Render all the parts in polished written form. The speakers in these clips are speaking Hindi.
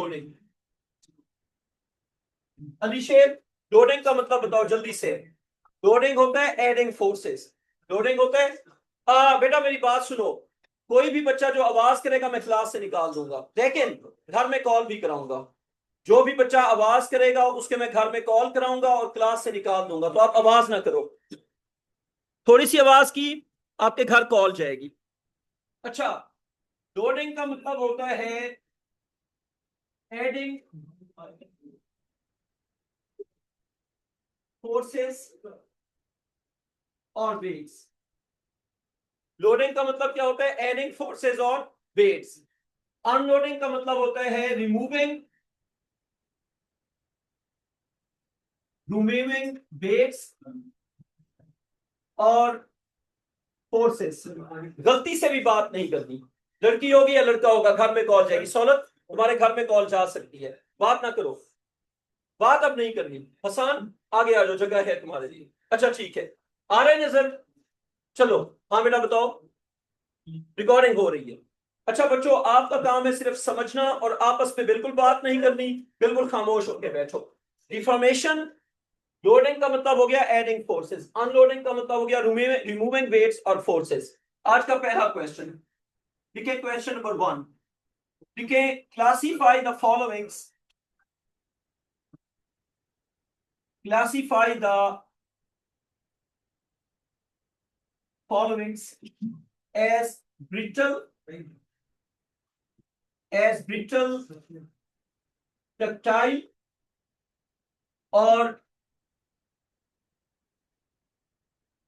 लोडिंग? अलीशेर, लोडिंग का मतलब बताओ जल्दी से। लोडिंग होता है एडिंग फोर्सेस। लोडिंग होता है बेटा मेरी बात सुनो, कोई भी बच्चा जो आवाज करेगा मैं क्लास से निकाल दूंगा, लेकिन घर में कॉल भी कराऊंगा। जो भी बच्चा आवाज करेगा उसके मैं घर में कॉल कराऊंगा और क्लास से निकाल दूंगा, तो आप आवाज ना करो। थोड़ी सी आवाज की आपके घर कॉल जाएगी। अच्छा, लोडिंग का मतलब होता है एडिंग फोर्सेस और वेट्स। लोडिंग का मतलब क्या होता है? एडिंग फोर्सेस और वेट्स। अनलोडिंग का मतलब होता है रिमूविंग वेट्स और फोर्सेस। गलती से भी बात नहीं करनी। लड़की होगी या लड़का होगा, घर में कॉल जाएगी। सहूलत, तुम्हारे घर में कॉल जा सकती है, बात ना करो। बात अब नहीं करनी। हसन, आगे आ जाओ, जगह है तुम्हारे लिए। अच्छा ठीक है, आ रहे हैं नजर? चलो, हाँ बेटा बताओ। रिकॉर्डिंग हो रही है। अच्छा बच्चों, आपका काम है सिर्फ समझना और आपस में बिल्कुल बात नहीं करनी, बिल्कुल खामोश होकर बैठो। डिफॉर्मेशन, लोडिंग का मतलब हो गया एडिंग फोर्सेस, अनलोडिंग का मतलब हो गया रिमूविंग वेट्स और फोर्सेस। आज का पहला क्वेश्चन लिखे, क्वेश्चन नंबर 1 लिखे, classify the followings, classify the followings as brittle, ductile और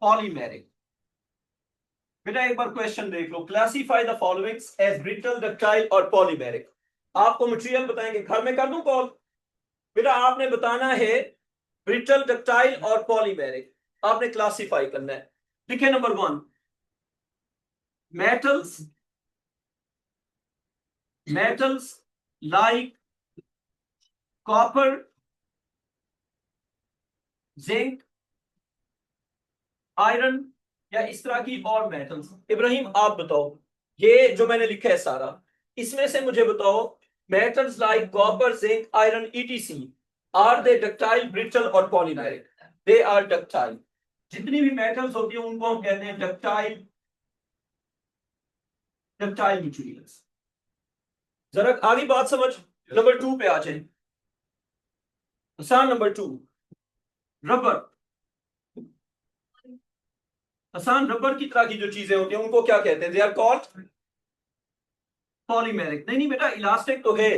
पॉलीमेरिक। बेटा एक बार क्वेश्चन देख लो, classify the followings as brittle, ductile और पॉलीमेरिक। आपको मटेरियल बताएंगे, घर में कर दूं कॉल? बेटा आपने बताना है ब्रिटल, डक्टाइल और पॉलीमेरिक, आपने क्लासिफाई करना है। लिखे number 1, metals, metals like copper, zinc, iron या इस तरह की और मेटल्स। इब्राहिम आप बताओ, ये जो मैंने लिखा है सारा, इसमें से मुझे बताओ metals like copper, zinc, iron etc, are they ductile, brittle और पॉलीमेरिक? They are ductile. जितनी भी मेटल्स होती है उनको हम कहते हैं डक्टाइल, डक्टाइल मटेरियल्स। जरा आगे बात समझ। नंबर 2 पे आ जाए। आसान नंबर 2, रबर। आसान, रबर की तरह की जो चीजें होती हैं उनको क्या कहते हैं? They are called polymeric. नहीं नहीं बेटा, इलास्टिक तो है।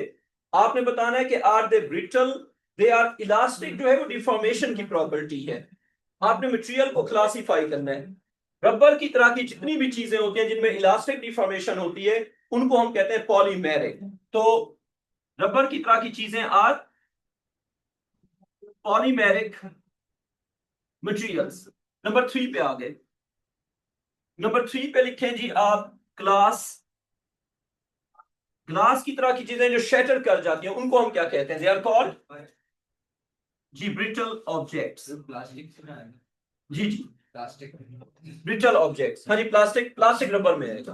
आपने बताना है कि are they brittle, they are elastic, जो है वो डिफॉर्मेशन की प्रॉपर्टी है। आपने मटेरियल को क्लासिफाई करना है। रबर की तरह की जितनी भी चीजें होती हैं जिनमें इलास्टिक डिफॉर्मेशन होती है उनको हम कहते हैं पॉलीमेरिक। तो रबर की तरह की चीजें आर पॉलीमेरिक मटेरियल्स। नंबर 3 पे आ गए। नंबर 3 पे लिखें जी आप ग्लास। ग्लास की तरह की चीजें जो शैटर कर जाती हैं उनको हम क्या कहते हैं? दे आर कॉल्ड जी ब्रिटल ऑब्जेक्ट्स। प्लास्टिक जी जी, प्लास्टिक ब्रिटल ऑब्जेक्ट्स। हाँ जी, प्लास्टिक, प्लास्टिक रबर में आएगा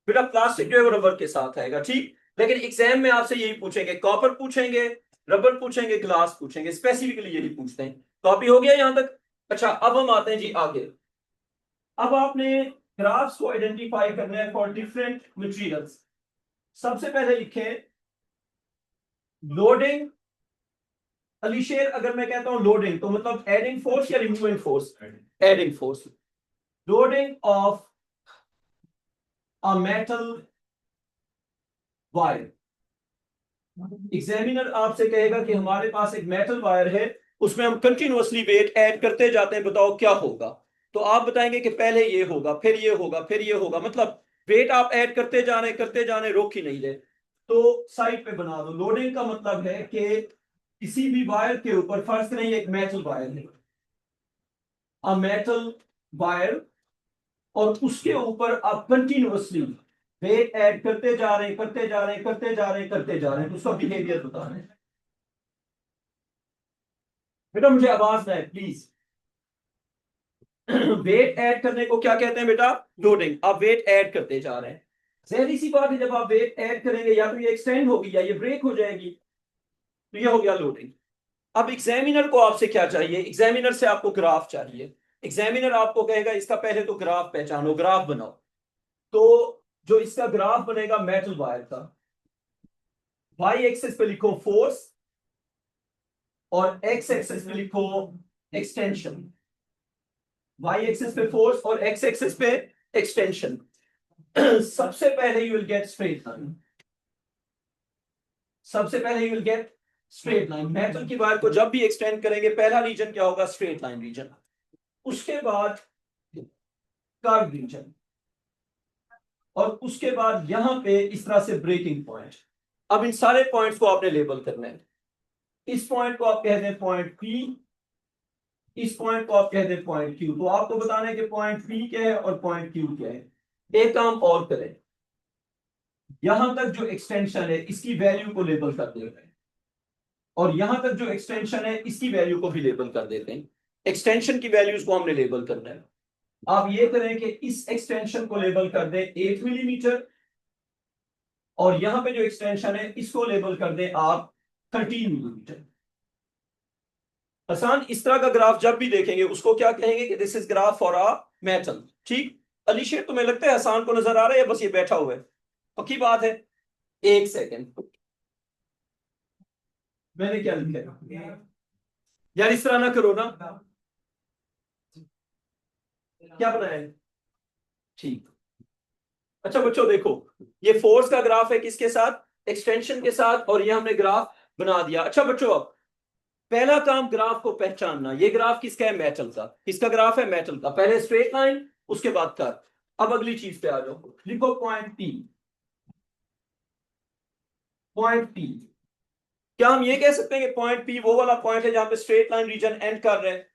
बेटा, प्लास्टिक जो है वो रबर के साथ आएगा, ठीक। लेकिन एग्जाम में आपसे यही पूछेंगे, कॉपर पूछेंगे, रबर पूछेंगे, ग्लास पूछेंगे, स्पेसिफिकली यही पूछते हैं। कॉपी हो गया यहां तक? अच्छा, अब हम आते हैं जी आगे। अब आपने ग्राफ्स को आइडेंटिफाई करना है फॉर डिफरेंट मटेरियल्स। सबसे पहले लिखे लोडिंग। अलीशेर, अगर मैं कहता हूं लोडिंग तो मतलब एडिंग फोर्स या removing force? Adding force. Loading of a metal wire. Examiner आपसे कहेगा कि हमारे पास एक मेटल वायर है, उसमें हम कंटिन्यूअसली वेट ऐड करते जाते हैं, बताओ क्या होगा? तो आप बताएंगे कि पहले ये होगा, फिर ये होगा, फिर ये होगा, मतलब वेट आप ऐड करते जाने, रोक ही नहीं रहे। तो साइड पे बना दो। लोडिंग का मतलब है कि किसी भी वायर के ऊपर, फर्ज करें एक मेटल वायर है, अ मेटल वायर, और उसके ऊपर आप कंटिन्यूअसली वेट ऐड करते जा रहे हैं, करते जा रहे हैं, करते जा रहे हैं, करते जा रहे हैं, तो उसका बिहेवियर बता रहे हैं। बेटा मुझे आवाज ना है प्लीज। वेट ऐड करने को क्या कहते हैं बेटा? लोडिंग। आप वेट ऐड करते जा रहे हैं। जहरी सी बात है, जब आप वेट ऐड करेंगे या तो ये एक्सटेंड होगी या ये ब्रेक हो जाएगी। तो ये हो गया लोडिंग। अब एग्जामिनर को आपसे क्या चाहिए? एग्जामिनर से आपको ग्राफ चाहिए। एग्जामिनर आपको कहेगा इसका पहले तो ग्राफ पहचानो, ग्राफ बनाओ। तो जो इसका ग्राफ बनेगा मेटल वायर का, वाई एक्सिस पे लिखो फोर्स और एक्स एक्सिस पे लिखो एक्सटेंशन। वाई एक्सिस पे फोर्स और एक्स एक्सिस पे एक्सटेंशन। सबसे पहले you will get straight line. सबसे पहले you will get straight line. Metal की वायर को जब भी एक्सटेंड करेंगे पहला रीजन क्या होगा? Straight line region. उसके बाद कर्व रीजन, और उसके बाद यहां पे इस तरह से ब्रेकिंग पॉइंट। अब इन सारे पॉइंट्स को आपने लेबल करना है। इस पॉइंट को आप कहते हैं पॉइंट पी, इस पॉइंट को आप कहते हैं पॉइंट क्यू। तो आपको बताना है कि पॉइंट पी क्या है और पॉइंट क्यू क्या है। एक काम और करें, यहां तक जो एक्सटेंशन है इसकी वैल्यू को लेबल कर देते हैं, और यहां तक जो एक्सटेंशन है इसकी वैल्यू को भी लेबल कर देते हैं। एक्सटेंशन की वैल्यूज को हमने लेबल करना है। आप ये करें कि इस एक्सटेंशन को लेबल कर दें 8 मिलीमीटर, और यहां पे जो एक्सटेंशन है इसको लेबल कर दें आप 13 मिलीमीटर। आसान। इस तरह का ग्राफ जब भी देखेंगे उसको क्या कहेंगे कि this is graph for a metal. ठीक। अली शेर, तुम्हें लगता है आसान को नजर आ रहा है या बस ये बैठा हुआ है? पक्की बात है? एक सेकेंड, मैंने क्या लिखा है यार? इस तरह ना करो ना। क्या बनाया है? ठीक। अच्छा बच्चों देखो, ये फोर्स का ग्राफ है किसके साथ? एक्सटेंशन के साथ। और ये हमने ग्राफ बना दिया। अच्छा बच्चों, अब पहला काम ग्राफ को पहचानना। ये ग्राफ किसका है? मेटल का। किसका ग्राफ है? मेटल का। पहले स्ट्रेट लाइन, उसके बाद कर्व। अब अगली चीज पे आ जाओ, लिखो पॉइंट पी। पॉइंट पी, क्या हम ये कह सकते हैं कि पॉइंट पी वो वाला पॉइंट है जहां पे स्ट्रेट लाइन रीजन एंड कर रहे हैं?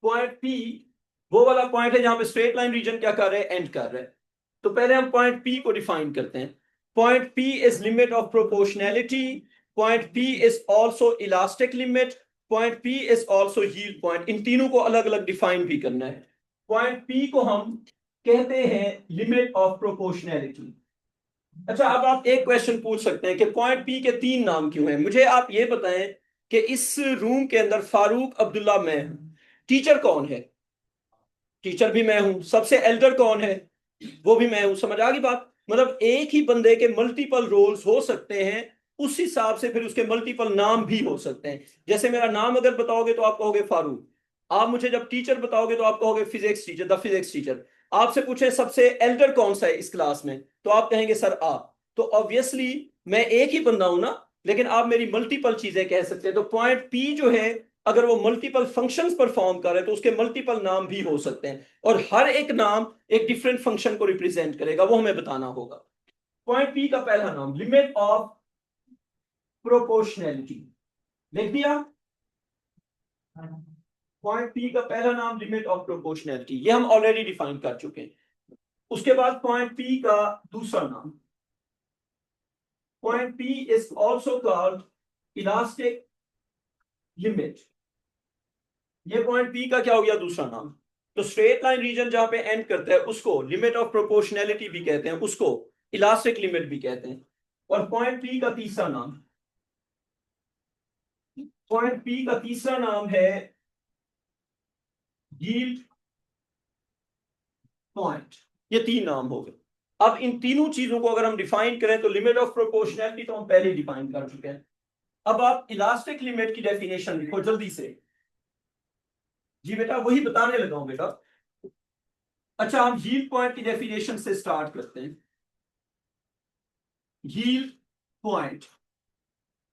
पॉइंट पी वो वाला पॉइंट है जहां पे स्ट्रेट लाइन रीजन क्या कर रहे हैं? एंड कर रहे हैं। तो पहले हम पॉइंट पी को डिफाइन करते हैं। Point P is limit of proportionality. Point P is also elastic limit. Point P is also yield point. इन तीनों को अलग अलग डिफाइन भी करना है। पॉइंट पी को हम कहते हैं लिमिट ऑफ प्रोपोर्शनैलिटी। अच्छा, अब आप एक क्वेश्चन पूछ सकते हैं कि पॉइंट पी के तीन नाम क्यों हैं? मुझे आप ये बताएं कि इस रूम के अंदर फारूक अब्दुल्ला मैं हूं, टीचर कौन है? टीचर भी मैं हूं। सबसे एल्डर कौन है? वो भी मैं हूं। समझ आ गई बात? मतलब एक ही बंदे के मल्टीपल रोल्स हो सकते हैं, उस हिसाब से फिर उसके मल्टीपल नाम भी हो सकते हैं। जैसे मेरा नाम अगर बताओगे तो आप कहोगे फारूक। आप मुझे जब टीचर बताओगे तो आप कहोगे physics teacher, the physics teacher. आपसे पूछे सबसे एल्डर कौन सा है इस क्लास में, तो आप कहेंगे सर आप। तो ऑब्वियसली मैं एक ही बंदा हूं ना, लेकिन आप मेरी मल्टीपल चीजें कह सकते हैं। तो पॉइंट पी जो है, अगर वो मल्टीपल फंक्शंस परफॉर्म करे तो उसके मल्टीपल नाम भी हो सकते हैं, और हर एक नाम एक डिफरेंट फंक्शन को रिप्रेजेंट करेगा, वो हमें बताना होगा। पॉइंट पी का पहला नाम लिमिट ऑफ प्रोपोर्शनैलिटी। लिख दिया? पॉइंट पी का पहला नाम लिमिट ऑफ प्रोपोर्शनैलिटी, ये हम ऑलरेडी डिफाइन कर चुके हैं। उसके बाद पॉइंट पी का दूसरा नाम, point P is also called elastic limit. ये पॉइंट पी का क्या हो गया? दूसरा नाम। तो स्ट्रेट लाइन रीजन जहां पे एंड करता है उसको लिमिट ऑफ प्रोपोर्शनैलिटी भी कहते हैं, उसको इलास्टिक लिमिट भी कहते हैं। और पॉइंट पी का तीसरा नाम, पॉइंट पी का तीसरा नाम है यील्ड पॉइंट। ये तीन नाम हो गए। अब इन तीनों चीजों को अगर हम डिफाइन करें तो लिमिट ऑफ प्रोपोर्शनैलिटी तो हम पहले डिफाइन कर चुके हैं। अब आप इलास्टिक लिमिट की डेफिनेशन लिखो जल्दी से। जी बेटा, वही बताने लगा हूं बेटा। अच्छा, हम यील्ड पॉइंट की डेफिनेशन से स्टार्ट करते हैं। यील्ड पॉइंट,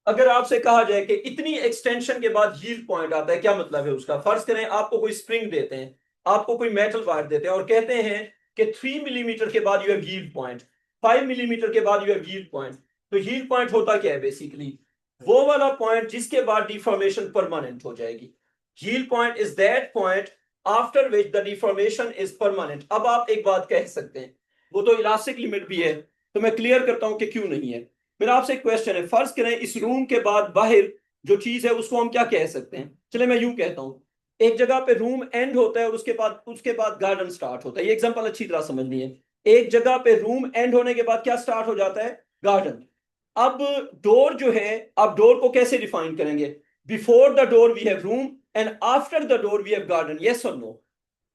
अगर आपसे कहा जाए कि इतनी एक्सटेंशन के बाद यील्ड पॉइंट आता है, क्या मतलब है उसका? फर्ज करें आपको कोई स्प्रिंग देते हैं, आपको कोई मेटल वायर देते हैं और कहते हैं कि 3 मिलीमीटर के बाद you have yield point, 5 millimetre के बाद यू हैव यील्ड पॉइंट। तो यील्ड पॉइंट होता क्या है? बेसिकली वो वाला पॉइंट जिसके बाद डिफॉर्मेशन परमानेंट हो जाएगी। Yield point is that point after which the deformation is permanent. अब आप एक बात कह सकते हैं, वो तो इलास्टिक लिमिट भी है, तो मैं क्लियर करता हूं कि क्यों नहीं है। मेरा आपसे एक क्वेश्चन है, फर्ज करें इस रूम के बाद बाहर जो चीज है उसको हम क्या कह सकते हैं? चले मैं यूं कहता हूं, एक जगह पे रूम एंड होता है और उसके बाद गार्डन स्टार्ट होता है। ये एग्जांपल अच्छी तरह समझनी है। एक जगह पे रूम एंड होने के बाद क्या स्टार्ट हो जाता है? गार्डन। अब डोर जो है, आप डोर को कैसे डिफाइन करेंगे? Before the door we have room and after the door we have garden, yes और नो।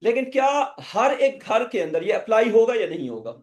लेकिन क्या हर एक घर के अंदर ये अप्लाई होगा या नहीं होगा?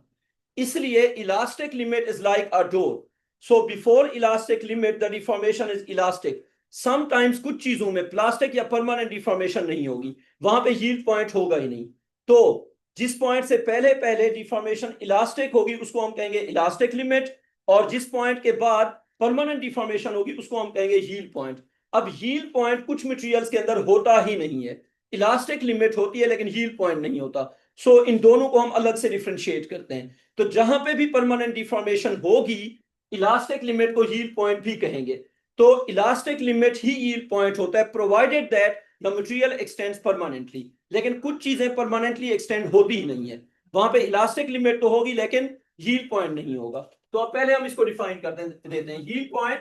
इसलिए elastic limit is like a door. So before elastic limit the deformation is elastic. Sometimes कुछ चीजों में प्लास्टिक या परमानेंट डिफॉर्मेशन नहीं होगी, वहां पे यील्ड पॉइंट होगा ही नहीं। तो जिस पॉइंट से पहले पहले डिफॉर्मेशन इलास्टिक होगी उसको हम कहेंगे इलास्टिक लिमिट, और जिस पॉइंट के बाद परमानेंट डिफॉर्मेशन होगी उसको हम कहेंगे यील्ड पॉइंट। अब यील्ड पॉइंट कुछ मटेरियल्स के अंदर होता ही नहीं है, इलास्टिक लिमिट होती है लेकिन यील्ड पॉइंट नहीं होता। सो इन दोनों को हम अलग से डिफरेंशिएट करते हैं। तो जहां पे भी परमानेंट डिफॉर्मेशन होगी, इलास्टिक लिमिट को यील्ड पॉइंट भी कहेंगे। तो इलास्टिक लिमिट ही यील्ड पॉइंट होता है provided that the material x tends permanently. लेकिन कुछ चीजें परमानेंटली एक्सटेंड होती ही नहीं है, वहां पे इलास्टिक लिमिट तो होगी लेकिन यील्ड पॉइंट नहीं होगा। तो अब पहले हम इसको डिफाइन कर देते हैं। Yield point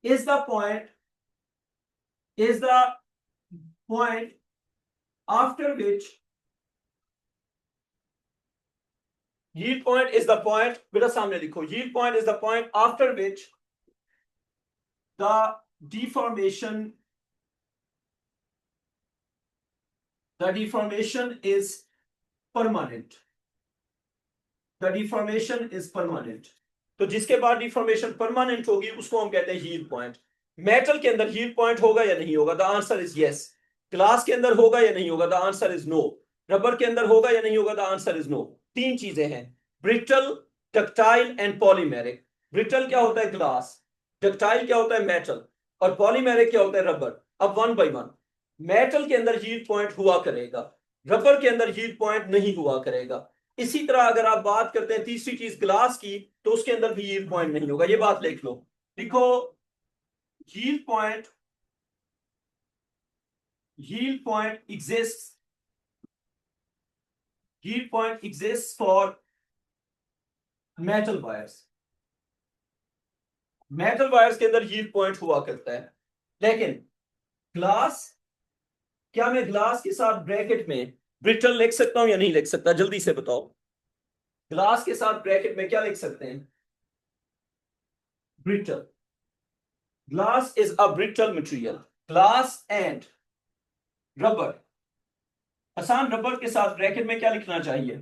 is the point after which yield point is the point, बेटा सामने लिखो, yield point is the point after which the deformation is permanent. The deformation is permanent. तो जिसके बाद डिफॉर्मेशन परमानेंट होगी उसको हम कहते हैं यील्ड पॉइंट। मेटल के अंदर यील्ड पॉइंट होगा या नहीं होगा? The answer is yes. Glass के अंदर होगा या नहीं होगा? The answer is no. Rubber के अंदर होगा या नहीं होगा? The answer is no. तीन चीजें हैं, brittle, ductile and polymeric. Brittle क्या होता है? ग्लास। डक्टाइल क्या होता है? मेटल। और पॉलीमेरिक क्या होता है? रबर। अब वन बाय वन। मेटल के अंदर यील्ड पॉइंट हुआ करेगा, रबर के अंदर यील्ड पॉइंट नहीं हुआ करेगा। इसी तरह अगर आप बात करते हैं तीसरी चीज ग्लास की, तो उसके अंदर भी यील्ड पॉइंट नहीं होगा। ये बात लिख लो, लिखो, yield point exists for metal wires. Metal wires के अंदर यील्ड पॉइंट हुआ करता है। लेकिन ग्लास, क्या मैं ग्लास के साथ ब्रैकेट में ब्रिटल लिख सकता हूं या नहीं लिख सकता? जल्दी से बताओ, ग्लास के साथ ब्रैकेट में क्या लिख सकते हैं? Brittle. Glass is a brittle material. Glass and rubber, आसान। रबर के साथ ब्रैकेट में क्या लिखना चाहिए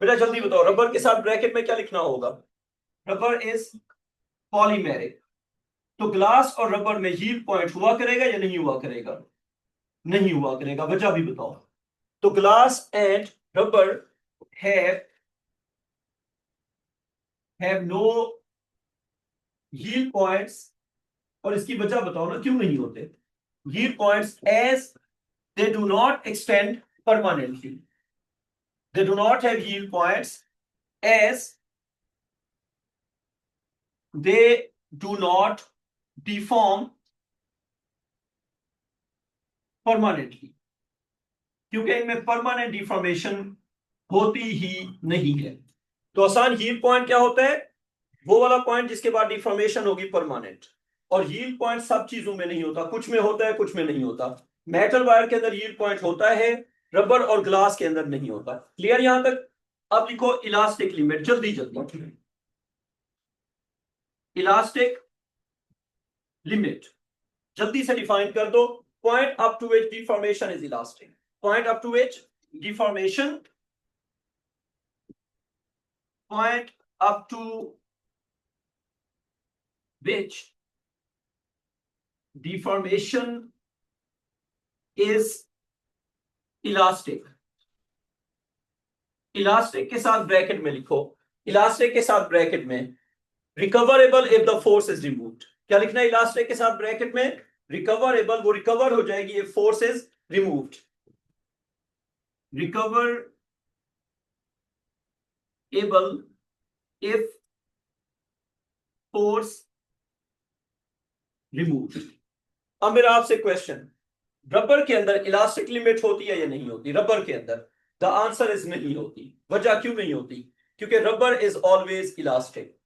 बेटा? जल्दी बताओ, रबर के साथ ब्रैकेट में क्या लिखना होगा? Rubber is polymeric. तो ग्लास और रबर में यील्ड पॉइंट हुआ करेगा या नहीं हुआ करेगा? नहीं हुआ करेगा। वजह भी बताओ। तो glass and rubber have no yield points, और इसकी वजह बताओ ना, क्यों नहीं होते yield points? As they do not extend permanently. They do not have yield points as they do not deform permanently. क्योंकि इनमें परमानेंट डिफॉर्मेशन होती ही नहीं है। तो आसान, यील्ड पॉइंट क्या होता है? वो वाला पॉइंट जिसके बाद डिफॉर्मेशन होगी परमानेंट। और यील्ड पॉइंट सब चीजों में नहीं होता, कुछ में होता है कुछ में नहीं होता। मेटल वायर के अंदर यील्ड पॉइंट होता है, रबर और ग्लास के अंदर नहीं होता। क्लियर यहां तक? अब लिखो इलास्टिक लिमिट, जल्दी जल्दी। इलास्टिक लिमिट जल्दी से डिफाइन कर दो। Point up to which deformation is elastic. Point up to which deformation, point up to which deformation is elastic. Elastic के साथ ब्रैकेट में लिखो, इलास्टिक के साथ ब्रैकेट में recoverable if the force is removed. क्या लिखना है इलास्टिक के साथ ब्रैकेट में? रिकवरेबल, वो रिकवर हो जाएगी if force is removed. Recoverable if force removed. अब मेरा आपसे क्वेश्चन, रबर के अंदर इलास्टिक लिमिट होती है या नहीं होती? रबर के अंदर द आंसर इज नहीं होती। वजह क्यों नहीं होती? क्योंकि rubber is always elastic.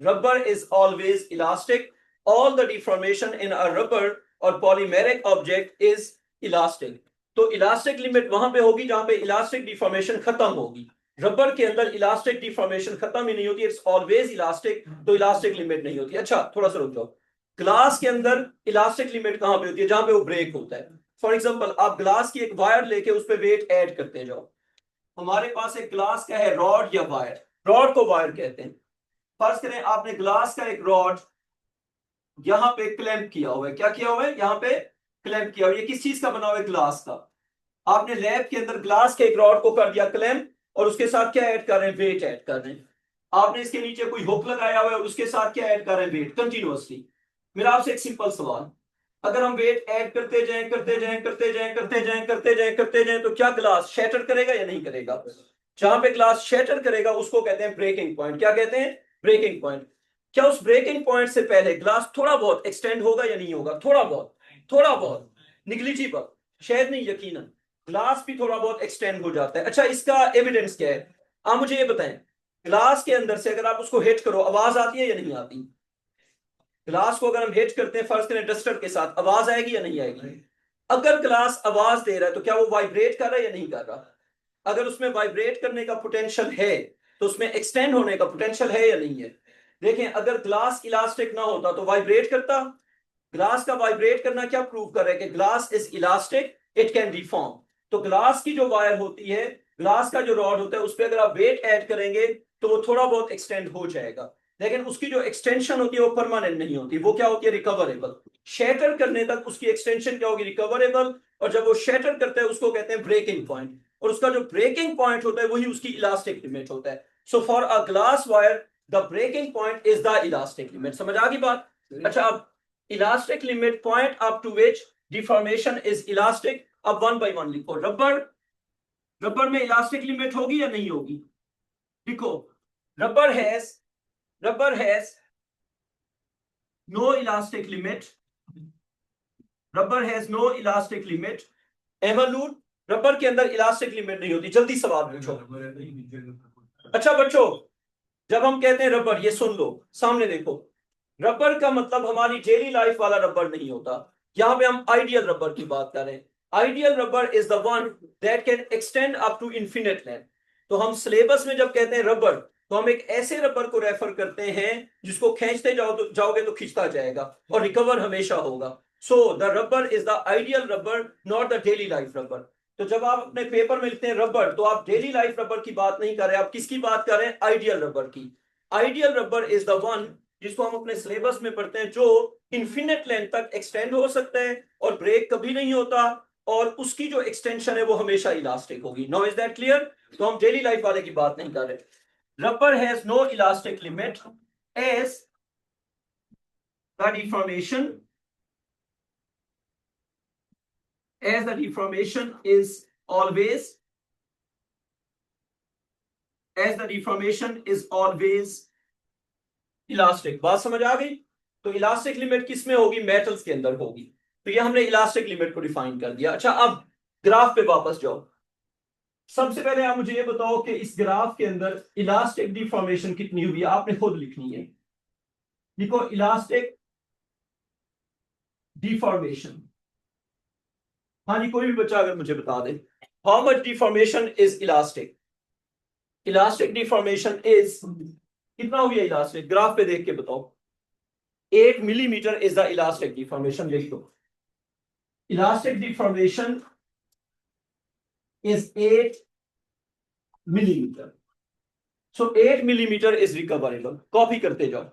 Rubber is always elastic. All the deformation in a rubber or polymeric object is elastic. तो इलास्टिक लिमिट वहां पे होगी जहां पे इलास्टिक डिफॉर्मेशन खत्म होगी। रबर के अंदर इलास्टिक डिफॉर्मेशन खत्म ही नहीं होती, इट्स ऑलवेज इलास्टिक, तो इलास्टिक लिमिट नहीं होती। अच्छा थोड़ा सा रुक जाओ, ग्लास के अंदर इलास्टिक लिमिट कहां पे होती है? जहां पे वो ब्रेक होता है। फॉर एग्जांपल आप ग्लास की एक वायर लेके उस पर वेट ऐड करते जाओ। हमारे पास एक ग्लास का है रॉड या वायर, रॉड को वायर कहते हैं। फर्ज करें आपने ग्लास का एक रॉड यहां पे क्लैंप किया हुआ है, क्या किया हुआ है? यहां पे क्लैंप किया हुआ है। ये किस चीज का बना हुआ है? ग्लास का। आपने लैब के अंदर ग्लास के एक रॉड को कर दिया क्लैंप, और उसके साथ क्या ऐड कर रहे हैं? वेट ऐड कर रहे हैं। आपने इसके नीचे कोई हुक लगाया हुआ है और उसके साथ क्या ऐड कर रहे हैं? Weight, continuously. मेरा आपसे एक सिंपल सवाल, अगर हम वेट ऐड करते जाएं करते जाएं करते जाएं करते जाएं करते जाएं करते जाएं तो क्या ग्लास शैटर करेगा या नहीं करेगा? जहां पे ग्लास शैटर करेगा उसको कहते हैं ब्रेकिंग पॉइंट। क्या कहते हैं? Breaking point. क्या उस ब्रेकिंग पॉइंट से पहले ग्लास थोड़ा बहुत एक्सटेंड होगा या नहीं होगा? थोड़ा बहुत, थोड़ा बहुत, निगलिजिबल, शायद नहीं, यकीनन ग्लास भी थोड़ा बहुत एक्सटेंड हो जाता है। अच्छा इसका एविडेंस क्या है? आप मुझे ये बताएं, ग्लास के अंदर से अगर आप उसको हिट करो आवाज आती है या नहीं आती? ग्लास को अगर हम हिट करते हैं फर्स्ट करें डस्टर के साथ, आवाज आएगी या नहीं आएगी? अगर ग्लास आवाज दे रहा है तो क्या वो वाइब्रेट कर रहा है या नहीं कर रहा? अगर उसमें वाइब्रेट करने का पोटेंशियल है तो उसमें एक्सटेंड होने का पोटेंशियल है या नहीं है? देखें अगर ग्लास इलास्टिक ना होता तो वाइब्रेट करता। ग्लास का वाइब्रेट करना क्या प्रूव कर रहा है? कि glass is elastic, it can deform. तो ग्लास की जो वायर होती है, ग्लास का जो रॉड होता है, उस पर अगर आप वेट ऐड करेंगे तो वो थोड़ा बहुत एक्सटेंड हो जाएगा, लेकिन उसकी जो एक्सटेंशन होती है वो परमानेंट नहीं होती, वो क्या होती है? रिकवरेबल। शैटर करने तक उसकी एक्सटेंशन क्या होगी? रिकवरेबल। और जब वो शैटर करता है उसको कहते हैं ब्रेकिंग पॉइंट, और उसका जो ब्रेकिंग पॉइंट होता है वही उसकी इलास्टिक लिमिट होता है। So for a glass wire the breaking point is the elastic limit. समझ आ गई बात? अच्छा अब elastic limit point up to which deformation is elastic. अब वन बाय वन लिखो। रबर, रबर में इलास्टिक लिमिट होगी या नहीं होगी? लिखो, rubber has, rubber has no elastic limit, rubber has no elastic limit. एवलूट, रबर के अंदर इलास्टिक लिमिट नहीं होती। जल्दी सवाल पूछो। अच्छा बच्चों, जब हम कहते हैं रबर, ये सुन लो, सामने देखो, रबर का मतलब हमारी डेली लाइफ वाला रबर नहीं होता। यहां पे हम आइडियल रबर की बात कर रहे हैं। Ideal rubber is the one that can extend up to infinite length. तो हम सिलेबस में जब कहते हैं रबर, तो हम एक ऐसे रबर को रेफर करते हैं जिसको खींचते जाओगे तो खींचता जाएगा और रिकवर हमेशा होगा। So the rubber is the ideal rubber, not the daily life rubber. तो जब आप अपने पेपर में लिखते हैं रबर, तो आप डेली लाइफ रबर की बात नहीं कर रहे, आप किसकी बात कर रहे हैं? आइडियल रबर की। Ideal rubber is the one जिसको हम अपने सिलेबस में पढ़ते हैं, जो इन्फिनिट लेंथ तक एक्सटेंड हो सकता है और ब्रेक कभी नहीं होता, और उसकी जो एक्सटेंशन है वो हमेशा इलास्टिक होगी। Now is that clear? तो हम डेली लाइफ वाले की बात नहीं कर रहे। Rubber has no elastic limit as the deformation, as the deformation is always, as the deformation is always elastic. बात समझ आ गई? तो इलास्टिक लिमिट किस में होगी? मेटल्स के अंदर होगी। तो ये हमने इलास्टिक लिमिट को डिफाइन कर दिया। अच्छा अब ग्राफ पे वापस जाओ। सबसे पहले आप मुझे ये बताओ कि इस ग्राफ के अंदर इलास्टिक डिफॉर्मेशन कितनी हुई है? आपने खुद लिखनी है। लिखो इलास्टिक डिफॉर्मेशन। हाँ जी, कोई भी बच्चा अगर मुझे बता दे, how much deformation is elastic? Elastic deformation is, कितना हुई है इलास्टिक? ग्राफ पे देख के बताओ। 8 millimetre is the elastic deformation. लिख दो, elastic deformation is 8 millimetre. So 8 millimetre is recoverable. Copy करते जाओ।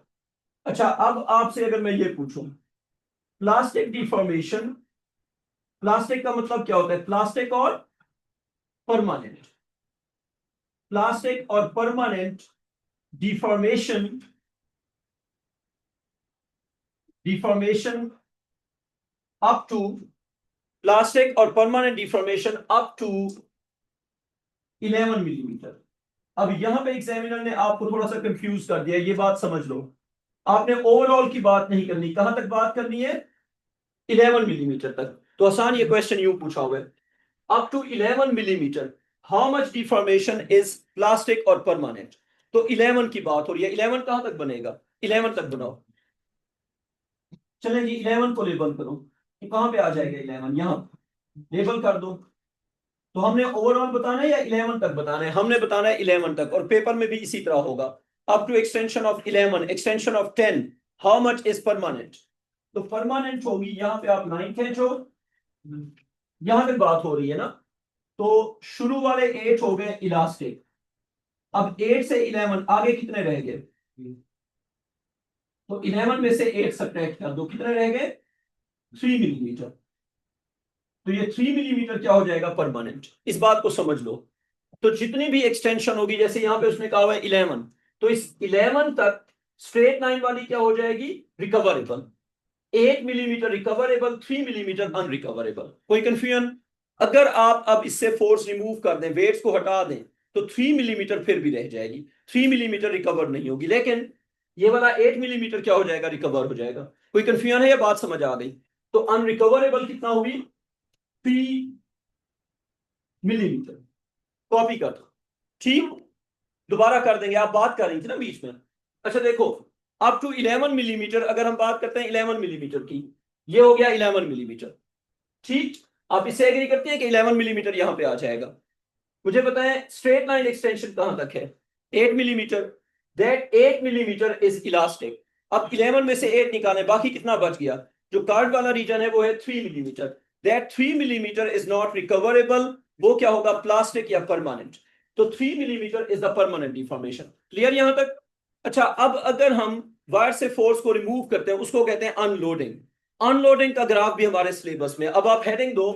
अच्छा अब आपसे अगर मैं ये पूछूं, प्लास्टिक डिफॉर्मेशन, प्लास्टिक का मतलब क्या होता है? प्लास्टिक और परमानेंट, प्लास्टिक और permanent deformation, deformation up to, plastic और permanent deformation up to 11 millimetre. अब यहां पे एग्जामिनर ने आपको थोड़ा सा कंफ्यूज कर दिया, ये बात समझ लो। आपने ओवरऑल की बात नहीं करनी, कहां तक बात करनी है? 11 मिलीमीटर तक। तो आसान ये क्वेश्चन यूं पूछा हुआ है, up to 11 millimetre how much deformation is plastic और परमानेंट। तो 11 की बात हो रही है, 11 कहां तक बनेगा? 11 तक बनाओ। चलें जी 11 को लेबल करो, तो कहां पे आ जाएगा 11? यहां लेबल कर दो। तो हमने ओवरऑल बताना है या 11 तक बताना है? हमने बताना है 11 तक, और पेपर में भी इसी तरह होगा। Up to extension of 11, extension of 10, how much is permanent? तो परमानेंट होगी, यहां पे आप लाइन खींचो, यहां पे बात हो रही है ना। तो शुरू वाले 8 हो गए इलास्टिक। अब 8 से 11 आगे कितने रह गए? तो 11 में से 8 सब्ट्रैक्ट कर दो, कितने रह गए? 3 मिलीमीटर। तो ये 3 मिलीमीटर क्या हो जाएगा? परमानेंट। इस बात को समझ लो। तो जितनी भी एक्सटेंशन होगी, जैसे यहां पे उसने कहा हुआ है 11, तो इस 11 तक स्ट्रेट लाइन वाली क्या हो जाएगी? Recoverable. 8 millimetre recoverable, 3 millimetre unrecoverable. कोई कंफ्यूजन? अगर आप अब इससे फोर्स रिमूव कर दें, वेट्स को हटा दें, तो 3 मिलीमीटर फिर भी रह जाएगी, 3 मिलीमीटर रिकवर नहीं होगी, लेकिन ये वाला 8 मिलीमीटर क्या हो जाएगा? रिकवर हो जाएगा। कोई कंफ्यूजन है या बात समझ आ गई? तो अनरिकवरेबल कितना हुई? 3 मिलीमीटर। कॉपी कर दो, ठीक। दोबारा कर देंगे, आप बात कर रही थी ना बीच में। अच्छा देखो, अप टू 11 मिलीमीटर अगर हम बात करते हैं 11 मिलीमीटर की, ये हो गया 11 मिलीमीटर, ठीक। आप इससे एग्री करते हैं कि 11 मिलीमीटर यहां पे आ जाएगा? मुझे बताएं स्ट्रेट लाइन एक्सटेंशन कहां तक है? 8 millimetre. That 8 millimetre is elastic. अब 11 में से 8 निकालें, बाकी कितना बच गया? जो कार्ड वाला रीजन है वो है 3 millimetre. That 3 millimetre is not recoverable. वो क्या होगा? प्लास्टिक या परमानेंट। तो 3 millimetre is the permanent deformation. Clear यहां तक? अच्छा, अब अगर हम वायर से फोर्स को रिमूव करते हैं, उसको कहते हैं अनलोडिंग। अनलोडिंग का ग्राफ भी हमारे सिलेबस में। अब आप हेडिंग दो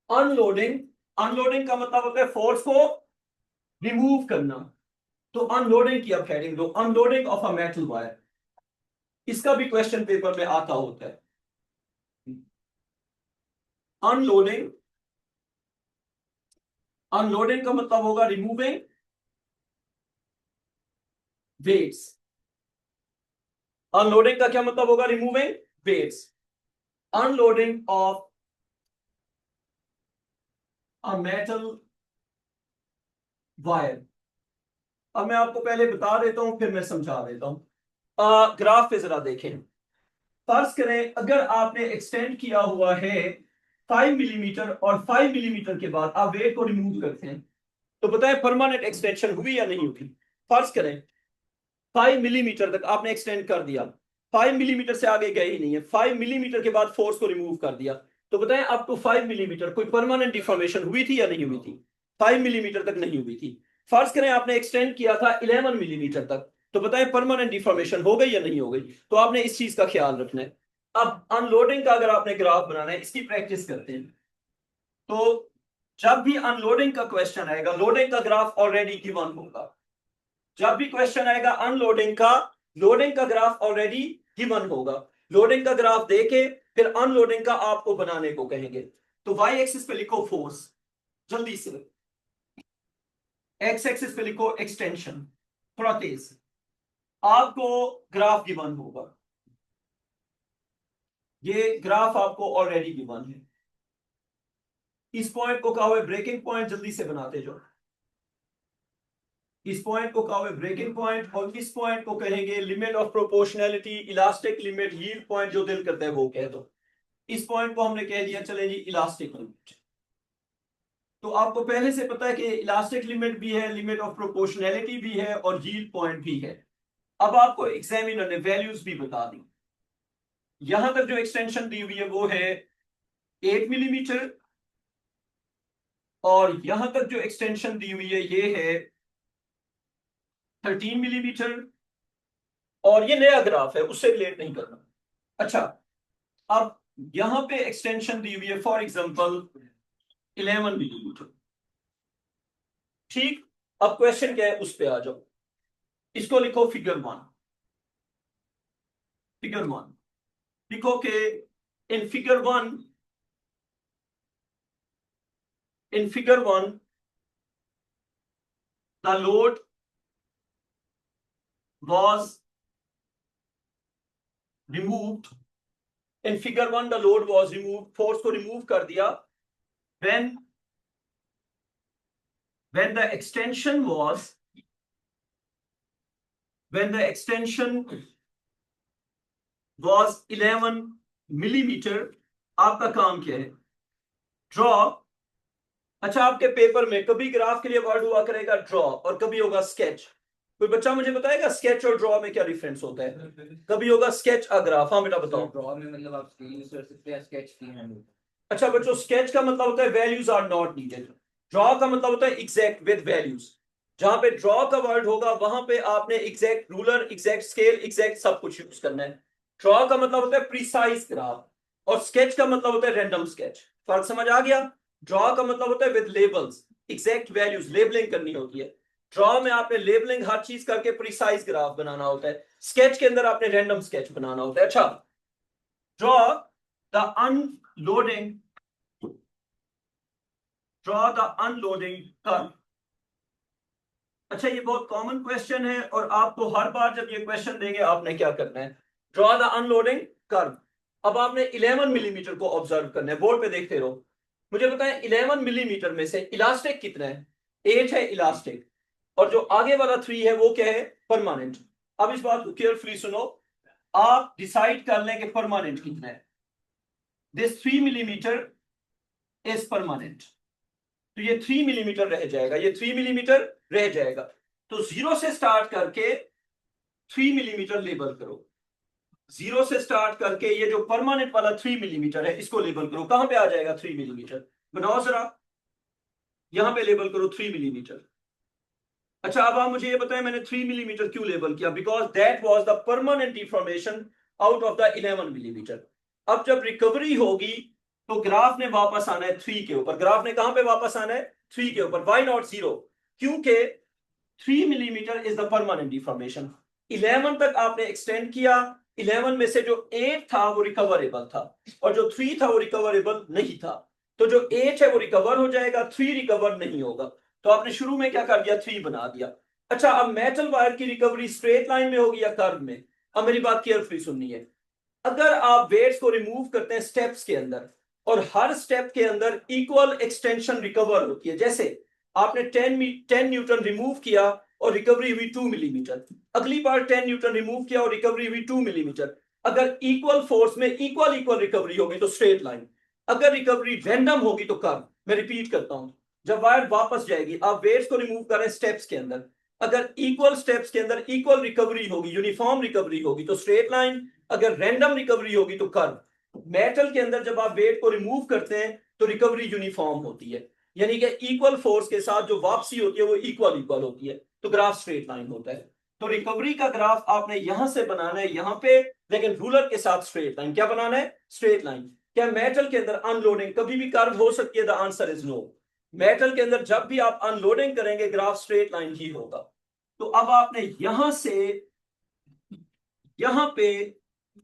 अनलोडिंग। अनलोडिंग का मतलब होता है फोर्स को रिमूव करना। तो अनलोडिंग की अब हेडिंग दो, unloading of a metal wire. इसका भी क्वेश्चन पेपर में आता होता है। अनलोडिंग, अनलोडिंग का मतलब होगा रिमूविंग वेट्स। अनलोडिंग का क्या मतलब होगा? Removing weights. Unloading of a metal wire. अब मैं आपको पहले बता देता हूं, फिर मैं समझा देता हूं। ग्राफ पे जरा देखें। फर्ज करें अगर आपने एक्सटेंड किया हुआ है 5 मिलीमीटर, और 5 मिलीमीटर के बाद आप वेट को रिमूव करते हैं, तो बताएं परमानेंट एक्सटेंशन हुई या नहीं हुई? फर्ज करें 5 मिलीमीटर तक आपने एक्सटेंड कर दिया, 5 मिलीमीटर से आगे गए ही नहीं है, 5 मिलीमीटर के बाद फोर्स को रिमूव कर दिया, तो बताएं अप टू 5 मिलीमीटर कोई परमानेंट डिफॉर्मेशन हुई थी या नहीं हुई थी? 5 मिलीमीटर तक नहीं हुई थी। फर्ज करें आपने एक्सटेंड किया था 11 मिलीमीटर तक, तो बताएं परमानेंट डिफॉर्मेशन हो गई या नहीं हो गई? तो आपने इस चीज का ख्याल रखना है। अब अनलोडिंग का अगर आपने ग्राफ बनाना है, इसकी प्रैक्टिस करते हैं। तो जब भी अनलोडिंग का क्वेश्चन आएगा, लोडिंग का ग्राफ ऑलरेडी गिवन होगा। जब भी क्वेश्चन आएगा अनलोडिंग का, लोडिंग का ग्राफ ऑलरेडी गिवन होगा। लोडिंग का ग्राफ देके फिर अनलोडिंग का आपको बनाने को कहेंगे। तो वाई एक्सिस पे लिखो फोर्स, जल्दी से। एक्स एक्सिस पे लिखो एक्सटेंशन, थोड़ा तेज। आपको ग्राफ गिवन होगा, ये ग्राफ आपको ऑलरेडी गिवन है। इस पॉइंट को कहा हुआ है ब्रेकिंग पॉइंट, जल्दी से बनाते जाओ। इस पॉइंट को कहा हुआ है ब्रेकिंग पॉइंट, और इस पॉइंट को कहेंगे limit of proportionality, elastic limit, yield point, जो दिल करता है वो कह दो। इस पॉइंट को हमने कह दिया चले जी इलास्टिक लिमिट। तो आपको पहले से पता है कि इलास्टिक लिमिट भी है, लिमिट ऑफ प्रोपोर्शनैलिटी भी है, और यील्ड पॉइंट भी है। अब आपको एग्जामिनर ने वैल्यूज भी बता दी। यहां तक जो एक्सटेंशन दी हुई है वो है 8 मिलीमीटर, और यहां तक जो एक्सटेंशन दी हुई है ये है 13 मिलीमीटर, और ये नया ग्राफ है, उससे रिलेट नहीं करना। अच्छा, अब यहां पे एक्सटेंशन दी हुई है फॉर एग्जांपल 11 मिलीमीटर, ठीक। अब क्वेश्चन क्या है उस पे आ जाओ। इसको लिखो फिगर 1। फिगर 1 लिखो कि in figure 1, in figure 1 the load was removed। in figure 1 the load was removed, force को remove कर दिया when the extension was, when the extension was 11 millimetre. आपका काम क्या है? draw अच्छा, आपके पेपर में कभी ग्राफ के लिए वर्ड हुआ करेगा ड्रॉ और कभी होगा स्केच। कोई बच्चा मुझे बताएगा स्केच और ड्रॉ में क्या डिफरेंस होता है? कभी होगा स्केच और ग्राफ। हाँ बेटा बताओ। ड्रॉ में मतलब आप स्क्रीन यूज कर सकते हैं, स्केच की है। अच्छा बच्चों, स्केच का मतलब होता है values are not needed. Draw का मतलब होता है एग्जैक्ट विद वैल्यूज। जहां पे ड्रॉ का वर्ड होगा वहां पे आपने exact ruler, exact scale, exact सब कुछ यूज करना है। ड्रॉ का मतलब होता है प्रिसाइज ग्राफ और स्केच का मतलब होता है रैंडम स्केच। फर्क समझ आ गया? ड्रॉ का मतलब होता है with labels, exact values, labelling करनी होती है। ड्रॉ में आपने लेबलिंग हर चीज करके प्रिसाइज ग्राफ बनाना होता है। स्केच के अंदर आपने रैंडम स्केच बनाना होता है। अच्छा, draw the unloading, draw the unloading curve। अच्छा, ये बहुत कॉमन क्वेश्चन है और आपको हर बार जब ये क्वेश्चन देंगे आपने क्या करना है? Draw the unloading curve. अब आपने 11 मिलीमीटर को ऑब्जर्व करना है, बोर्ड पे देखते रहो। मुझे बताएं 11 मिलीमीटर में से इलास्टिक कितना है? 8 है इलास्टिक, और जो आगे वाला 3 है वो क्या है? परमानेंट। अब इस बात को केयरफुली सुनो, आप डिसाइड कर लें कि परमानेंट कितना है। दिस 3 मिलीमीटर इज परमानेंट, तो ये 3 मिलीमीटर रह जाएगा, ये 3 मिलीमीटर रह जाएगा। तो 0 से स्टार्ट करके 3 मिलीमीटर लेबल करो। 0 से स्टार्ट करके ये जो परमानेंट वाला 3 मिलीमीटर है इसको लेबल करो। कहां पे आ जाएगा 3 मिलीमीटर? बनाओ जरा, यहां पे लेबल करो 3 मिलीमीटर। अच्छा, अब आप मुझे ये बताएं मैंने 3 मिलीमीटर क्यों लेबल किया? Because that was the permanent deformation out of the 11 millimetre. अब जब रिकवरी होगी तो ग्राफ ने वापस आना है 3 के ऊपर। ग्राफ ने कहां पे वापस आना है? 3 के ऊपर। Why not 0? क्योंकि 3 millimetre is the permanent deformation. 11 तक आपने एक्सटेंड किया, 11 में से जो 8 था वो रिकवरेबल था और जो 3 था वो रिकवरेबल नहीं था। तो जो 8 है वो रिकवर हो जाएगा, 3 रिकवर नहीं होगा। तो आपने शुरू में क्या कर दिया? 3 बना दिया। अच्छा, अब मेटल वायर की रिकवरी स्ट्रेट लाइन में होगी या कर्व में? अब मेरी बात केयरफुली सुननी है। अगर आप वेट्स को रिमूव करते हैं स्टेप्स के अंदर और हर स्टेप के अंदर इक्वल एक्सटेंशन रिकवर होती है, जैसे आपने 10 न्यूटन रिमूव किया और रिकवरी हुई 2 मिलीमीटर, अगली बार 10 न्यूटन रिमूव किया और रिकवरी हुई 2 मिलीमीटर। अगर इक्वल फोर्स में इक्वल इक्वल रिकवरी होगी तो स्ट्रेट लाइन, अगर रिकवरी रैंडम होगी तो कर्व। मैं रिपीट करता हूं, जब वायर वापस जाएगी, आप वेट्स को रिमूव कर रहे हैं स्टेप्स के अंदर, अगर इक्वल स्टेप्स के अंदर इक्वल रिकवरी होगी, यूनिफॉर्म रिकवरी होगी तो स्ट्रेट लाइन, अगर रैंडम रिकवरी होगी तो कर्व। मेटल के अंदर जब आप वेट को रिमूव करते हैं तो रिकवरी यूनिफॉर्म होती है, यानी कि इक्वल फोर्स के साथ जो वापसी होती है वो इक्वल इक्वल होती है, तो ग्राफ स्ट्रेट लाइन होता है। तो रिकवरी का ग्राफ आपने यहां से बनाना है यहां पे, लेकिन रूलर के साथ स्ट्रेट लाइन। क्या बनाना है? Straight line. क्या मेटल के अंदर अनलोडिंग कभी भी कर्व हो सकती है? The answer is no. Metal के अंदर जब भी आप अनलोडिंग करेंगे ग्राफ स्ट्रेट लाइन ही होगा। तो अब आपने यहां से यहां पे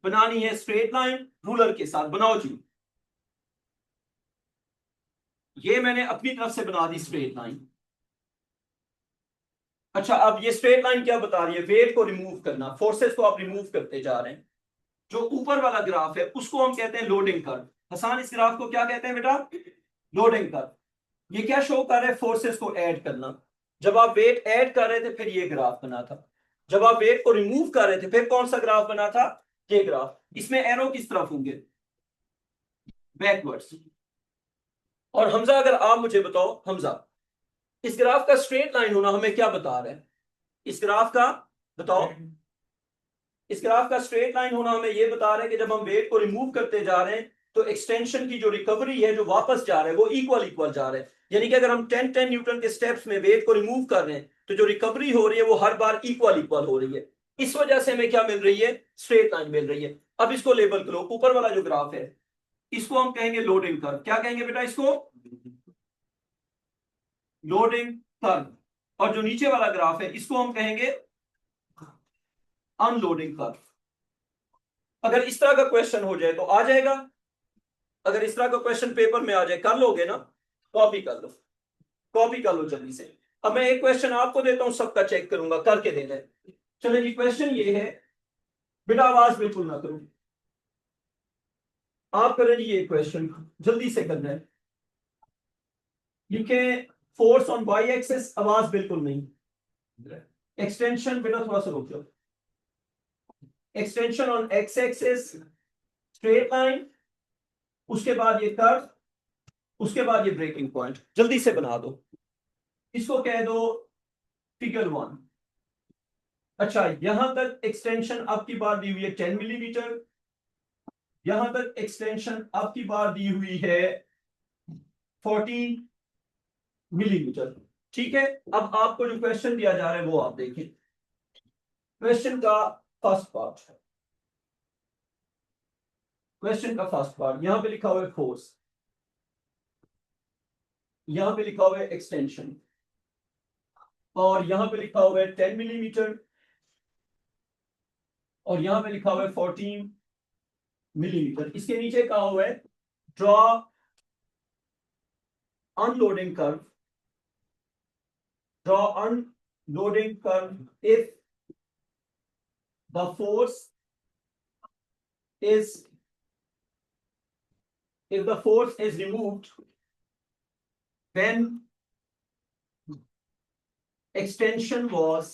बनानी है स्ट्रेट लाइन रूलर के साथ। बनाओ जी, ये मैंने अपनी तरफ से बना दी स्ट्रेट लाइन। अच्छा, अब ये स्ट्रेट लाइन क्या बता रही है? वेट को रिमूव करना, फोर्सेस को आप रिमूव करते जा रहे हैं। जो ऊपर वाला ग्राफ है उसको हम कहते हैं लोडिंग कर्व। हसान, इस ग्राफ को क्या कहते हैं बेटा? Loading curve. ये क्या शो कर रहे हैं? फोर्सेस को ऐड करना। जब आप वेट ऐड कर रहे थे फिर ये ग्राफ बना था, जब आप वेट को रिमूव कर रहे थे फिर कौन सा ग्राफ बना था? ये ग्राफ। इसमें एरो किस तरफ होंगे? बैकवर्ड्स। और हमजा, अगर आप मुझे बताओ हमजा, इस ग्राफ का स्ट्रेट लाइन होना हमें क्या बता रहा है? इस ग्राफ का बताओ, इस ग्राफ का स्ट्रेट लाइन होना हमें यह बता रहा है कि जब हम वेट को रिमूव करते जा रहे हैं तो एक्सटेंशन की जो रिकवरी है, जो वापस जा रहा है वो इक्वल इक्वल जा रहा है। यानी कि अगर हम 10 न्यूटन के स्टेप्स में वेट को रिमूव कर रहे हैं तो जो रिकवरी हो रही है वो हर बार इक्वल इक्वल हो रही है। इस वजह से हमें क्या मिल रही है? स्ट्रेट लाइन मिल रही है। अब इसको लेबल करो, ऊपर वाला जो ग्राफ है इसको हम कहेंगे लोडिंग कर्व। क्या कहेंगे बेटा इसको? Loading curve. और जो नीचे वाला ग्राफ है इसको हम कहेंगे अनलोडिंग कर्व। अगर इस तरह का क्वेश्चन हो जाए तो आ जाएगा, अगर इस तरह का क्वेश्चन पेपर में आ जाए, कर लोगे ना? कॉपी कर लो, कॉपी कर लो जल्दी से। अब मैं एक क्वेश्चन आपको देता हूं, सबका चेक करूंगा, करके देना है। चलो जी, क्वेश्चन ये है, बेटा आवाज बिल्कुल ना करो, आप करें जी ये क्वेश्चन, जल्दी से करना है। लिखे फोर्स ऑन वाई एक्सिस, आवाज बिल्कुल नहीं। एक्सटेंशन बेटा थोड़ा सा रुक जाओ। Extension on x axis, straight line, उसके बाद ये कर्व, उसके बाद ये ब्रेकिंग पॉइंट जल्दी से बना दो, इसको कह दो फिगर 1। अच्छा, यहां तक एक्सटेंशन आपकी बार दी हुई है 10 मिलीमीटर, यहां तक एक्सटेंशन आपकी बार दी हुई है 14 मिलीमीटर। ठीक है, अब आपको जो क्वेश्चन दिया जा रहा है वो आप देखें। क्वेश्चन का फर्स्ट पार्ट, क्वेश्चन का फर्स्ट पार्ट यहां पे लिखा हुआ है फोर्स, यहां पे लिखा हुआ है एक्सटेंशन, और यहां पे लिखा हुआ है 10 मिलीमीटर, और यहां पे लिखा हुआ है 14 मिलीमीटर। इसके नीचे कहा हुआ है draw unloading curve, draw unloading curve if the force is if the force is removed when extension was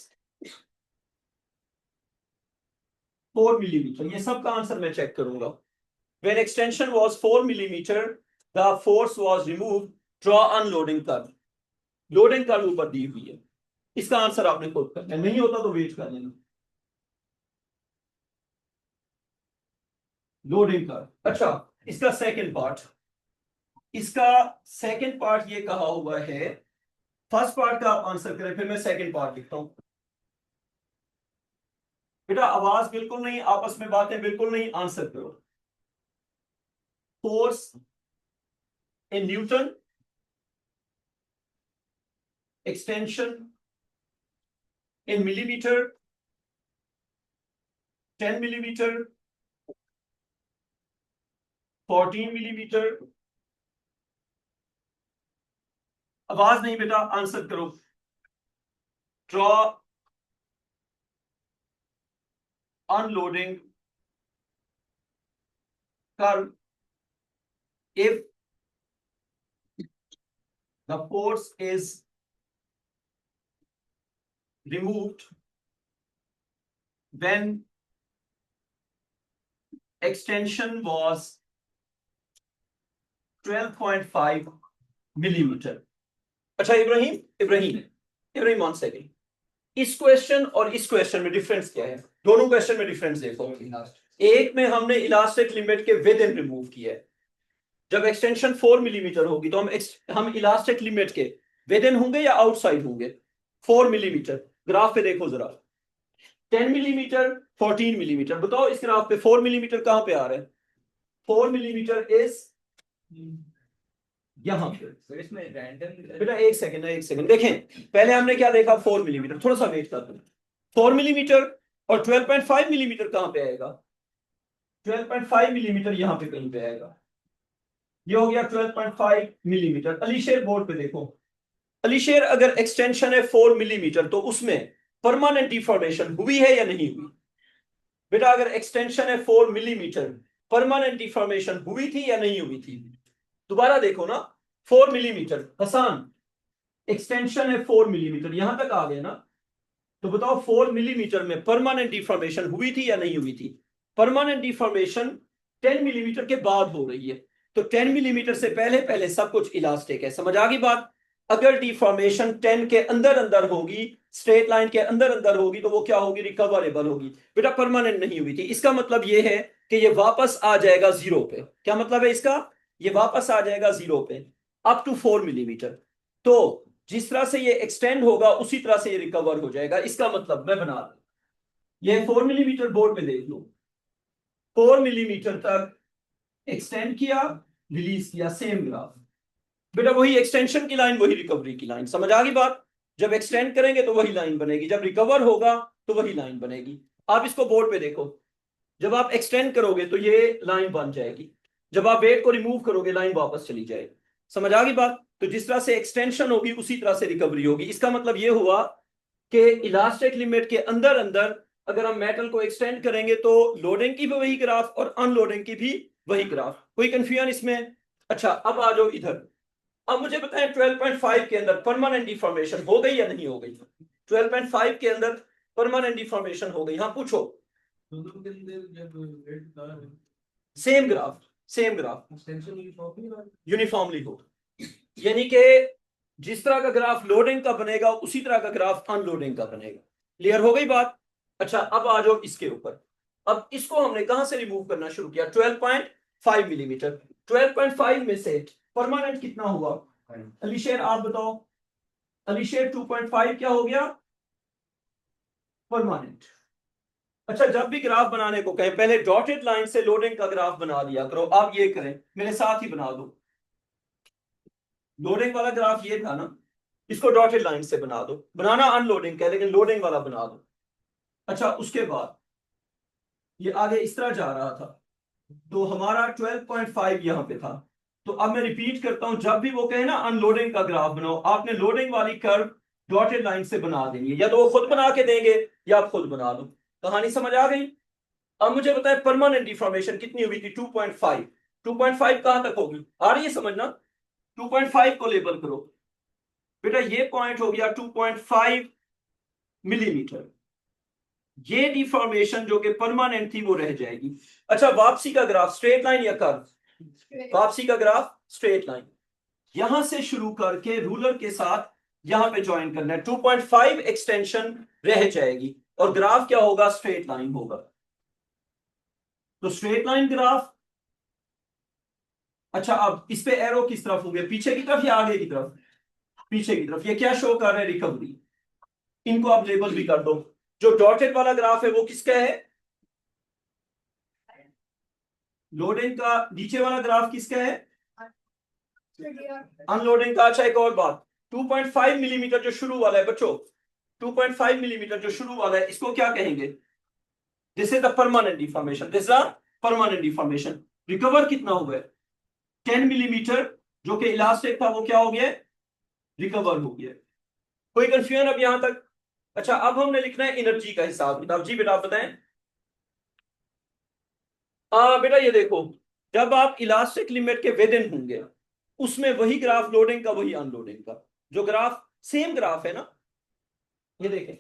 4 millimetre. ये सब का आंसर मैं चेक करूंगा। when extension was 4 millimeter the force was removed, draw unloading curve। Loading curve ऊपर दी हुई है, इसका आंसर आपने खुद करना है, नहीं होता तो वेट कर लेना। Loading curve. अच्छा, इसका सेकंड पार्ट, इसका सेकंड पार्ट ये कहा हुआ है, फर्स्ट पार्ट का आप आंसर करें फिर मैं सेकंड पार्ट लिखता हूं। बेटा आवाज बिल्कुल नहीं, आपस में बातें बिल्कुल नहीं, आंसर करो। Force in newton, extension in millimetre, 10 millimetre, 14 millimetre. आवाज नहीं बेटा, आंसर करो। Draw unloading curve if the force is removed when extension was 12.5 millimetre. अच्छा इब्राहिम, इब्राहिम 1 सेकेंड, इस क्वेश्चन और इस क्वेश्चन में डिफरेंस क्या है? दोनों क्वेश्चन में डिफरेंस देखो। एक में हमने इलास्टिक लिमिट के विद इन रिमूव किया है, जब एक्सटेंशन 4 मिलीमीटर होगी तो हम इलास्टिक लिमिट के विद इन होंगे या आउटसाइड होंगे? 4 मिलीमीटर। ग्राफ पे देखो जरा, 10 मिलीमीटर, 14 मिलीमीटर। बताओ इस ग्राफ पे 4 मिलीमीटर कहां पे आ रहा है? 4 मिलीमीटर इज यहां पे। इसमें रैंडम बेटा एक सेकंड देखें, पहले हमने क्या देखा? 4 मिलीमीटर। थोड़ा सा वेट कर दो। 4 मिलीमीटर और 12.5 मिलीमीटर कहां पे आएगा? 12.5 मिलीमीटर यहां पे कहीं पे आएगा। ये हो गया 12.5 मिलीमीटर। अलीशेर बोर्ड पे देखो, अलीशेर अगर एक्सटेंशन है 4 मिलीमीटर तो उसमें परमानेंट डिफॉर्मेशन हुई है या नहीं हुई? बेटा अगर एक्सटेंशन है 4 मिलीमीटर, परमानेंट डिफॉर्मेशन हुई थी या नहीं हुई थी? दोबारा देखो ना, 4 मिलीमीटर। हसन, एक्सटेंशन है 4 मिलीमीटर, यहां तक आ गए ना? तो बताओ 4 मिलीमीटर में परमानेंट डिफॉर्मेशन हुई थी या नहीं हुई थी? परमानेंट डिफॉर्मेशन 10 मिलीमीटर के बाद हो रही है, तो 10 मिलीमीटर से पहले पहले सब कुछ इलास्टिक है। समझ आ गई बात? अगर डिफॉर्मेशन 10 के अंदर अंदर होगी, स्ट्रेट लाइन के अंदर अंदर होगी, तो वो क्या होगी? रिकवरेबल होगी। बेटा परमानेंट नहीं हुई थी, इसका मतलब ये है कि ये वापस आ जाएगा जीरो पे। क्या मतलब है इसका? ये वापस आ जाएगा जीरो पे अप टू 4 मिलीमीटर। तो जिस तरह से ये एक्सटेंड होगा उसी तरह से ये रिकवर हो जाएगा। इसका मतलब मैं बना दूं, ये 4 मिलीमीटर बोर्ड पे देख लो, 4 मिलीमीटर तक एक्सटेंड किया, रिलीज किया, सेम ग्राफ। बेटा वही एक्सटेंशन की लाइन, वही रिकवरी की लाइन। समझ आ गई बात? जब एक्सटेंड करेंगे तो वही लाइन बनेगी, जब रिकवर होगा तो वही लाइन बनेगी। आप इसको बोर्ड पे देखो, जब आप एक्सटेंड करोगे तो ये लाइन बन जाएगी, जब आप वेट को रिमूव करोगे लाइन वापस चली जाएगी। समझ आ गई बात? तो जिस तरह से एक्सटेंशन होगी उसी तरह से रिकवरी होगी। इसका मतलब ये हुआ कि इलास्टिक लिमिट के अंदर अंदर अगर हम मेटल को एक्सटेंड करेंगे तो लोडिंग की भी वही ग्राफ और अनलोडिंग की भी वही ग्राफ। कोई कंफ्यूजन इसमें? अच्छा अब आ जाओ इधर। अब मुझे बताएं 12.5 के अंदर परमानेंट डिफॉर्मेशन हो गई या नहीं हो गई? 12.5 के अंदर परमानेंट डिफॉर्मेशन हो गई? हाँ पूछो। सेम ग्राफ यूनिफॉर्मली हो। यानी कि जिस तरह का ग्राफ लोडिंग का बनेगा उसी तरह का ग्राफ अनलोडिंग का बनेगा। क्लियर हो गई बात? अच्छा, अब आ जाओ इसके ऊपर। अब इसको हमने कहां से रिमूव करना शुरू किया? 12.5 मिलीमीटर। 12.5 में से परमानेंट कितना हुआ? अलीशेर आप बताओ। अलीशेर 2.5 क्या हो गया? परमानेंट। अच्छा, जब भी ग्राफ बनाने को कहें पहले डॉटेड लाइन से लोडिंग का ग्राफ बना लिया करो। आप ये करें, मेरे साथ ही बना दो। लोडिंग वाला ग्राफ ये था ना, इसको डॉटेड लाइन से बना दो। बनाना अनलोडिंग का है लेकिन लोडिंग वाला बना दो। अच्छा, उसके बाद ये आगे इस तरह जा रहा था, तो हमारा 12.5 यहां पे था। तो अब मैं रिपीट करता हूं, जब भी वो कहे ना अनलोडिंग का ग्राफ बनाओ, आपने लोडिंग वाली कर्व डॉटेड लाइन से बना देनी है। या तो वो खुद बना के देंगे या आप खुद बना लो। कहानी समझ आ गई? अब मुझे बताएं परमानेंट डिफॉर्मेशन कितनी हुई थी? 2.5। 2.5 कहां तक होगी? आ रही है समझना? 2.5 को लेबल करो बेटा। ये पॉइंट हो गया 2.5 मिलीमीटर। ये डिफॉर्मेशन जो कि परमानेंट थी वो रह जाएगी। अच्छा, वापसी का ग्राफ स्ट्रेट लाइन या कर्व? वापसी का ग्राफ स्ट्रेट लाइन। यहां से शुरू करके रूलर के साथ यहां पे ज्वाइन करना है। 2.5 एक्सटेंशन रह जाएगी और ग्राफ क्या होगा? स्ट्रेट लाइन होगा। तो स्ट्रेट लाइन ग्राफ। अच्छा, अब इस पे एरो किस तरफ होंगे? पीछे की तरफ या आगे की तरफ? पीछे की तरफ। ये क्या शो कर रहा है? रिकवरी। इनको आप लेबल भी कर दो। जो डॉटेड वाला ग्राफ है वो किसका है? लोडिंग का। नीचे वाला ग्राफ किसका है? अनलोडिंग का। अच्छा, एक और बात, 2.5 मिलीमीटर जो शुरू वाला है बच्चों, 2.5 मिलीमीटर जो शुरू वाला है, इसको क्या कहेंगे? This is the permanent deformation. This is permanent deformation. Recover कितना हुआ है? 10 मिलीमीटर जो कि इलास्टिक था वो क्या हो गया? रिकवर हो गया। कोई कंफ्यूजन अब यहां तक? अच्छा, अब हमने लिखना है एनर्जी का हिसाब किताब। जी बेटा आप बताएं। बेटा ये देखो, जब आप इलास्टिक लिमिट के विद इन होंगे उसमें वही ग्राफ लोडिंग का वही अनलोडिंग का। जो ग्राफ सेम ग्राफ है ना, ये देखें,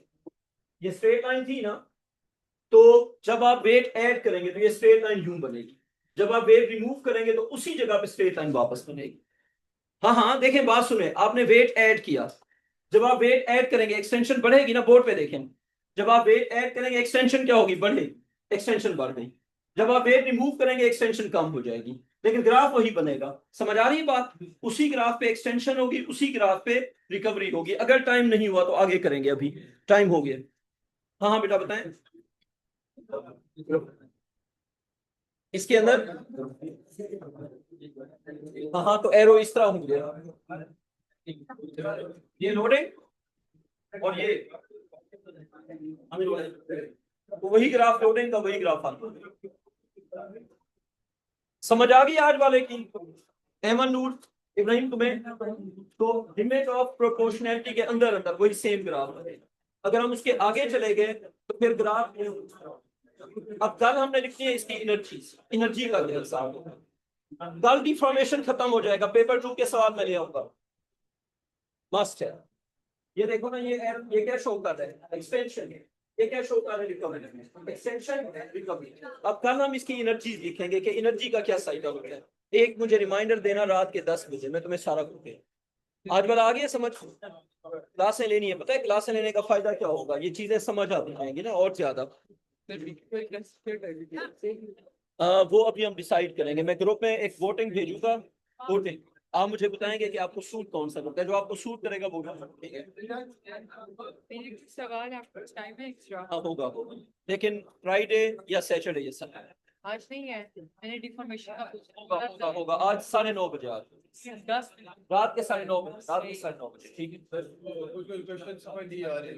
ये स्ट्रेट लाइन थी ना, तो जब आप वेट ऐड करेंगे तो ये स्ट्रेट लाइन यूं बनेगी। जब आप वेट रिमूव करेंगे तो उसी जगह पे स्ट्रेट लाइन वापस बनेगी। हाँ हाँ देखें, बात सुने, आपने वेट ऐड किया। जब आप वेट ऐड करेंगे एक्सटेंशन बढ़ेगी ना, बोर्ड पे देखें। जब आप वेट ऐड करेंगे एक्सटेंशन क्या होगी? बढ़ेगी। एक्सटेंशन बढ़ गई। जब आप वेट रिमूव करेंगे एक्सटेंशन कम हो जाएगी, लेकिन ग्राफ वही बनेगा। समझ आ रही है बात? उसी ग्राफ पे एक्सटेंशन होगी, उसी ग्राफ पे रिकवरी होगी। अगर टाइम नहीं हुआ तो आगे करेंगे, अभी टाइम हो गया। हाँ हाँ बेटा बताएं। इसके अंदर हाँ हाँ, तो एरो इस तरह होंगे। ये लोडिंग और ये तो वही ग्राफ लोडिंग का वही ग्राफ आता। समझ आ गई आज वाले की? अहमद नूर इब्राहिम तुम्हें? तो लिमिट ऑफ प्रोपोर्शनैलिटी के अंदर अंदर वही सेम ग्राफ है। अगर हम उसके आगे चले गए तो फिर ग्राफ। अब कल हमने लिखनी है इसकी एनर्जी। एनर्जी का हिसाब। कल डिफॉर्मेशन खत्म हो जाएगा। पेपर 2 के सवाल में ले आऊंगा, मस्ट है। ये देखो ना, ये क्या शो कर रहा है? एक्सटेंशन। ये क्या शो कर रहा है? रिकवरी। Extension recovery. अब कल हम इसकी एनर्जीज लिखेंगे कि एनर्जी का क्या साइकिल होता है। एक मुझे रिमाइंडर देना रात के 10 बजे, मैं तुम्हें सारा कुछ दे। आज वाला आ गया समझ? क्लासें लेनी है, पता है क्लासें लेने का फायदा क्या होगा? ये चीजें समझ आती जाएंगी ना और ज्यादा। वो अभी हम डिसाइड करेंगे। मैं ग्रुप में एक वोटिंग भेजूंगा। वोटिंग आप मुझे बताएंगे कि आपको सूट कौन सा लगता है। जो आपको सूट करेगा वो ठीक है। सवाल आपको टाइम है एक्स्ट्रा? हाँ होगा, लेकिन फ्राइडे या सैटरडे ये सब आज नहीं है, मैंने डिफॉर्मेशन का पूछा। होगा आज 9:30 बजे। आज 10 रात के 9:30 बजे। रात के 9:30 बजे ठीक है। कोई क्वेश्चन समझ नहीं आ रहे।